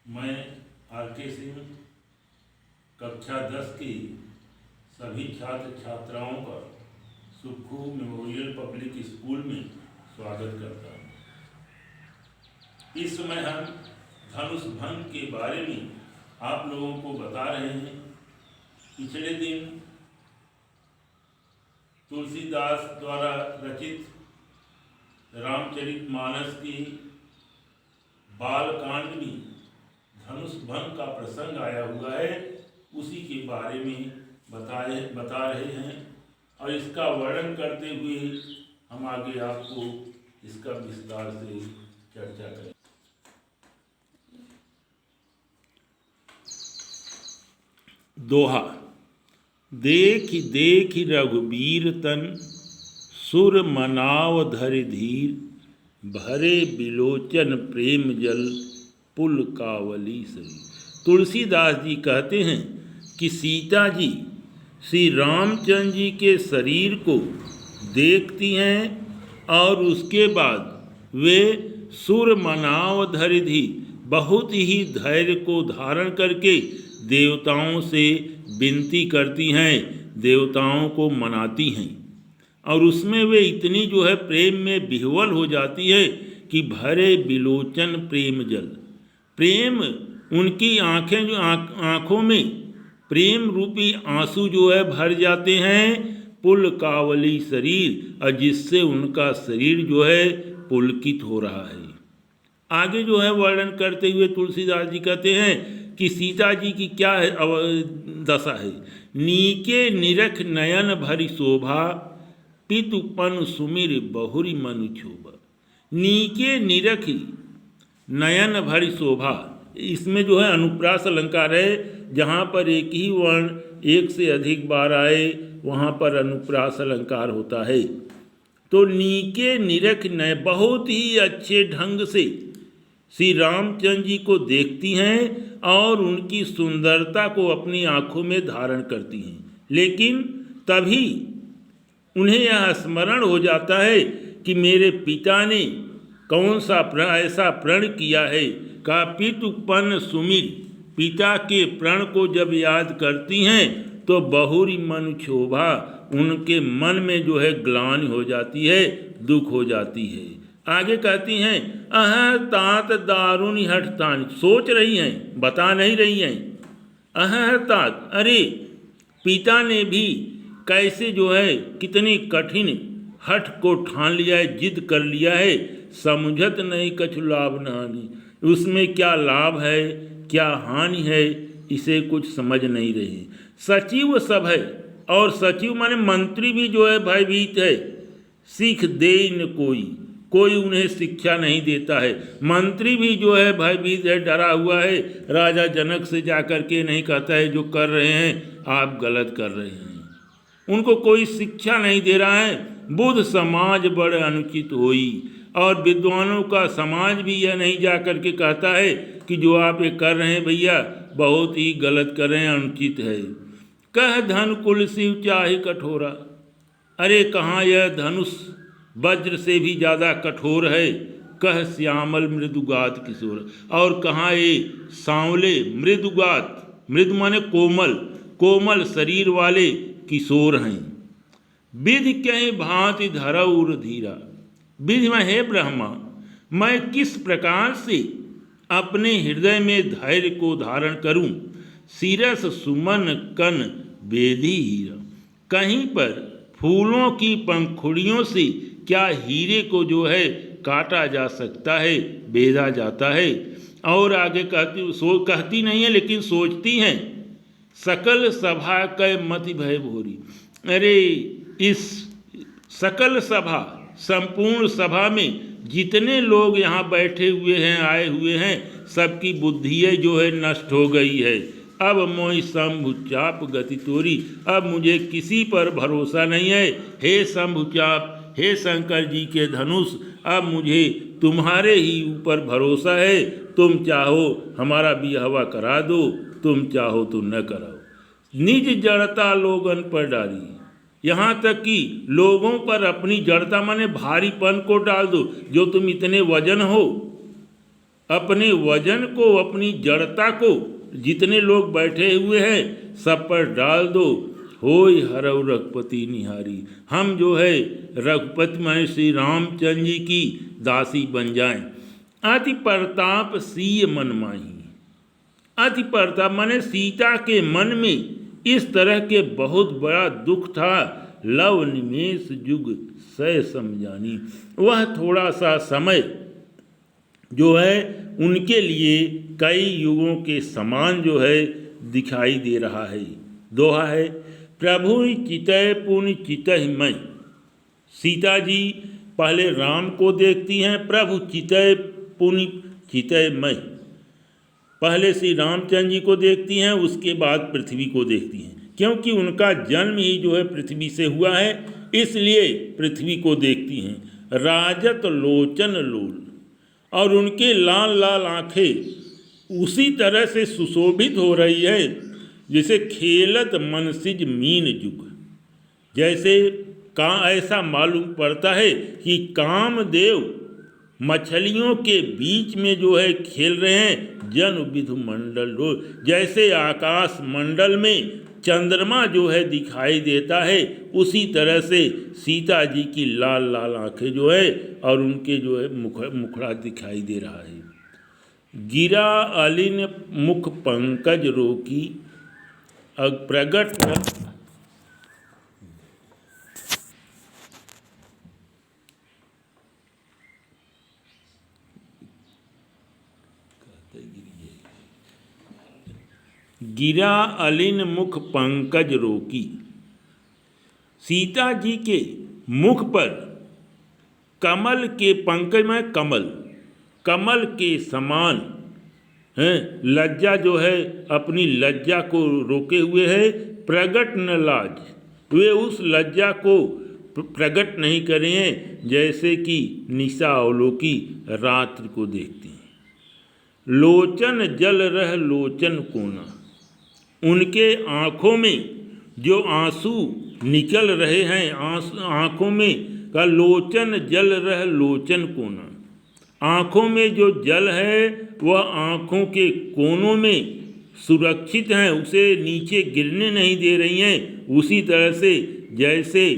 मैं आर.के. सिंह कक्षा 10 की सभी छात्र छात्राओं का सुक्खू मेमोरियल पब्लिक स्कूल में स्वागत करता हूँ। इस समय हम धनुष भंग के बारे में आप लोगों को बता रहे हैं। पिछले दिन तुलसीदास द्वारा रचित रामचरितमानस की बालकांड में धनुष भंग का प्रसंग आया हुआ है, उसी के बारे में बता रहे हैं और इसका वर्णन करते हुए हम आगे आपको इसका विस्तार से चर्चा करें। दोहा। देख देख रघुबीर तन, सुर मनाव धरि धीर, भरे बिलोचन प्रेम जल, पुल कावली सरी। तुलसीदास जी कहते हैं कि सीता जी श्री रामचंद्र जी के शरीर को देखती हैं और उसके बाद वे सुर मनाव धरि धीर, बहुत ही धैर्य को धारण करके देवताओं से विनती करती हैं, देवताओं को मनाती हैं और उसमें वे इतनी प्रेम में विह्वल हो जाती है कि भरे बिलोचन प्रेम जल, प्रेम उनकी आँखें आँखों में प्रेम रूपी आंसू भर जाते हैं, पुल कावली शरीर, और जिससे उनका शरीर पुलकित हो रहा है। आगे वर्णन करते हुए तुलसीदास जी कहते हैं कि सीता जी की क्या दशा है। नीके निरख नयन भरी शोभा, पितुपन सुमिर बहुरी मनु क्षोभा। नीके निरख नयन भरी शोभा, इसमें अनुप्रास अलंकार है। जहाँ पर एक ही वर्ण एक से अधिक बार आए वहाँ पर अनुप्रास अलंकार होता है। तो नीके निरख नय, बहुत ही अच्छे ढंग से श्री रामचंद्र जी को देखती हैं और उनकी सुंदरता को अपनी आँखों में धारण करती हैं। लेकिन तभी उन्हें यह स्मरण हो जाता है कि मेरे पिता ने कौन सा ऐसा प्रण किया है। का पितुपन सुमिर, पिता के प्रण को जब याद करती हैं तो बहुरी मनु क्षोभा, उनके मन में ग्लानि हो जाती है, दुख हो जाती है। आगे कहती हैं अहर तात दारुण हठतान, सोच रही हैं, बता नहीं रही हैं। अहर तात, अरे पिता ने भी कैसे कितनी कठिन हठ को ठान लिया है, जिद कर लिया है। समझत नहीं कछु लाभ न हानि, उसमें क्या लाभ है क्या हानि है, इसे कुछ समझ नहीं रहे। सचिव सब है, और सचिव माने मंत्री भी भयभीत है। सीख दे न कोई उन्हें शिक्षा नहीं देता है। मंत्री भी भयभीत है, डरा हुआ है। राजा जनक से जाकर के नहीं कहता है जो कर रहे हैं आप गलत कर रहे हैं। उनको कोई शिक्षा नहीं दे रहा है। बुध समाज बड़े अनुचित होई, और विद्वानों का समाज भी यह नहीं जा कर के कहता है कि जो आप ये कर रहे हैं भैया बहुत ही गलत कर रहे हैं, अनुचित है। कह धन कुल शिव चाहे कठोरा, अरे कहाँ यह धनुष वज्र से भी ज़्यादा कठोर है। कह श्यामल मृदुगात किशोर, और कहाँ ये सांवले मृदुगात, मृदु माने कोमल, कोमल शरीर वाले किशोर हैं। विधि कहीं भांति धरौर धीरा, विधि में हे ब्रह्मा, मैं किस प्रकार से अपने हृदय में धैर्य को धारण करूं। सिरस सुमन कन बेदी हीरा, कहीं पर फूलों की पंखुड़ियों से क्या हीरे को काटा जा सकता है, बेधा जाता है। और आगे कहती नहीं है लेकिन सोचती हैं। सकल सभा कै मति भय भोरी, अरे इस सकल सभा, संपूर्ण सभा में जितने लोग यहाँ बैठे हुए हैं, आए हुए हैं, सबकी बुद्धि नष्ट हो गई है। अब मोहि शंभुचाप गति तोरी, अब मुझे किसी पर भरोसा नहीं है। हे शंभुचाप, हे शंकर जी के धनुष, अब मुझे तुम्हारे ही ऊपर भरोसा है। तुम चाहो हमारा बियाहवा करा दो, तुम चाहो तो न कराओ। निज जड़ता लोगन पर डाली, यहाँ तक कि लोगों पर अपनी जड़ता माने भारीपन को डाल दो। जो तुम इतने वजन हो, अपने वजन को, अपनी जड़ता को जितने लोग बैठे हुए हैं सब पर डाल दो। होय हरौ रघुपति निहारी, हम जो है रघुपति माने श्री रामचंद्र जी की दासी बन जाएं। अति प्रताप सीय मन माही, अति प्रताप माने सीता के मन में इस तरह के बहुत बड़ा दुख था। लव निमेष जुग सह समझानी, वह थोड़ा सा समय जो है उनके लिए कई युगों के समान जो है दिखाई दे रहा है। दोहा है, प्रभु चितय पुण्य चितहि मैं। सीता जी पहले राम को देखती हैं, प्रभु चितय पुण्य चितय मैं। पहले श्री रामचंद्र जी को देखती हैं, उसके बाद पृथ्वी को देखती हैं, क्योंकि उनका जन्म ही जो है पृथ्वी से हुआ है, इसलिए पृथ्वी को देखती हैं। राजत लोचन लोल, और उनके लाल लाल आँखें उसी तरह से सुशोभित हो रही है जैसे खेलत मनसिज मीन जुग। जैसे ऐसा मालूम पड़ता है कि कामदेव मछलियों के बीच में जो है खेल रहे हैं। जन विधु मंडल, जैसे आकाश मंडल में चंद्रमा जो है दिखाई देता है, उसी तरह से सीता जी की लाल लाल आँखें जो है और उनके जो है मुखड़ा दिखाई दे रहा है। गिरा अलिन मुख पंकज रोकी, प्रगट गिरा अलिन मुख पंकज रोकी। सीता जी के मुख पर कमल के पंकज में कमल के समान हैं लज्जा जो है, अपनी लज्जा को रोके हुए है। प्रगट न लाज, वे उस लज्जा को प्रकट नहीं करे हैं जैसे कि निशा अवलोकी रात्रि को देखती हैं। लोचन जल रह लोचन कोना, उनके आँखों में जो आंसू निकल रहे हैं, आँखों में का लोचन जल रह लोचन कोना, आँखों में जो जल है वह आँखों के कोनों में सुरक्षित हैं, उसे नीचे गिरने नहीं दे रही हैं। उसी तरह से जैसे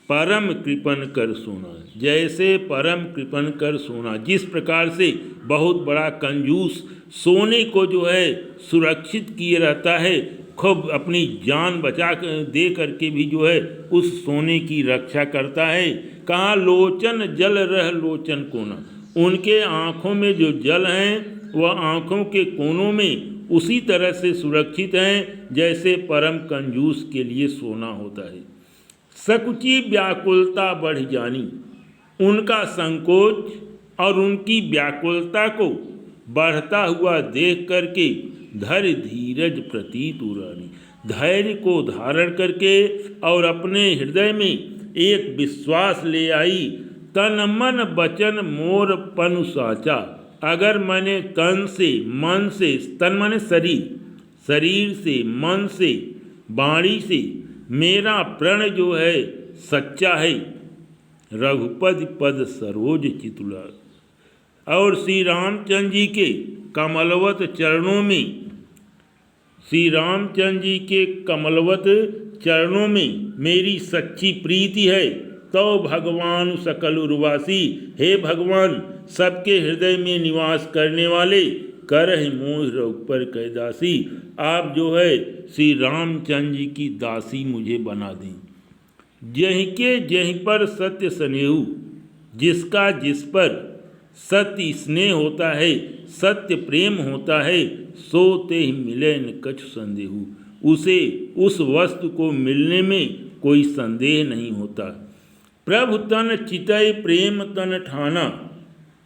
परम कृपण कर सोना, जैसे परम कृपण कर सोना, जिस प्रकार से बहुत बड़ा कंजूस सोने को जो है सुरक्षित किए रहता है, खूब अपनी जान बचा दे करके भी जो है उस सोने की रक्षा करता है। कहाँ लोचन जल रह लोचन कोना, उनके आँखों में जो जल हैं वह आँखों के कोनों में उसी तरह से सुरक्षित हैं जैसे परम कंजूस के लिए सोना होता है। सकुची व्याकुलता बढ़ जानी, उनका संकोच और उनकी व्याकुलता को बढ़ता हुआ देख करके धैर्य धीरज प्रतीत उरानी, धैर्य को धारण करके और अपने हृदय में एक विश्वास ले आई। तन मन बचन मोर पनु साचा, अगर मैंने तन से मन से, तन माने शरीर, शरीर से मन से वाणी से मेरा प्रण जो है सच्चा है। रघुपति पद सरोज चितुला, और श्री रामचंद्र जी के कमलवत चरणों में, श्री रामचंद्र जी के कमलवत चरणों में मेरी सच्ची प्रीति है। तो भगवान सकल उर्वासी, हे भगवान सबके हृदय में निवास करने वाले, करहि मोह रघुपर कै दासी, आप जो है श्री रामचंद्र जी की दासी मुझे बना दें। जहीं के जहीं पर सत्य स्नेहु, जिसका जिस पर सत्य स्नेह होता है, सत्य प्रेम होता है, सो ते ही मिले न कछु संदेहु, उसे उस वस्तु को मिलने में कोई संदेह नहीं होता। प्रभु तन चितय प्रेम तन ठाना,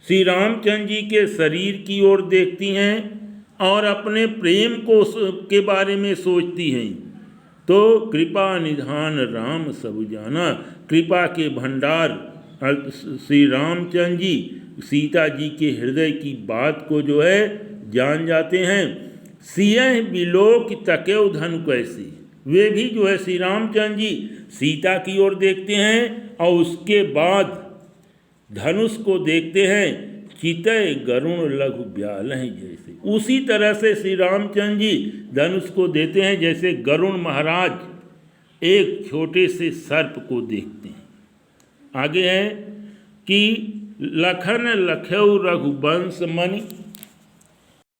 श्री रामचंद्र जी के शरीर की ओर देखती हैं और अपने प्रेम को के बारे में सोचती हैं। तो कृपा निधान राम सब जाना, कृपा के भंडार श्री रामचंद्र जी सीता जी के हृदय की बात को जो है जान जाते हैं। सियह बिलोक तकेव धनु कैसे, वे भी जो है श्री रामचंद्र जी सीता की ओर देखते हैं और उसके बाद धनुष को देखते हैं। चितय गरुण लघु ब्यालह जैसे। उसी तरह से श्री रामचंद्र जी धनुष को देते हैं जैसे गरुण महाराज एक छोटे से सर्प को देखते हैं। आगे है कि लखन लख्यऊ रघुवंश मणि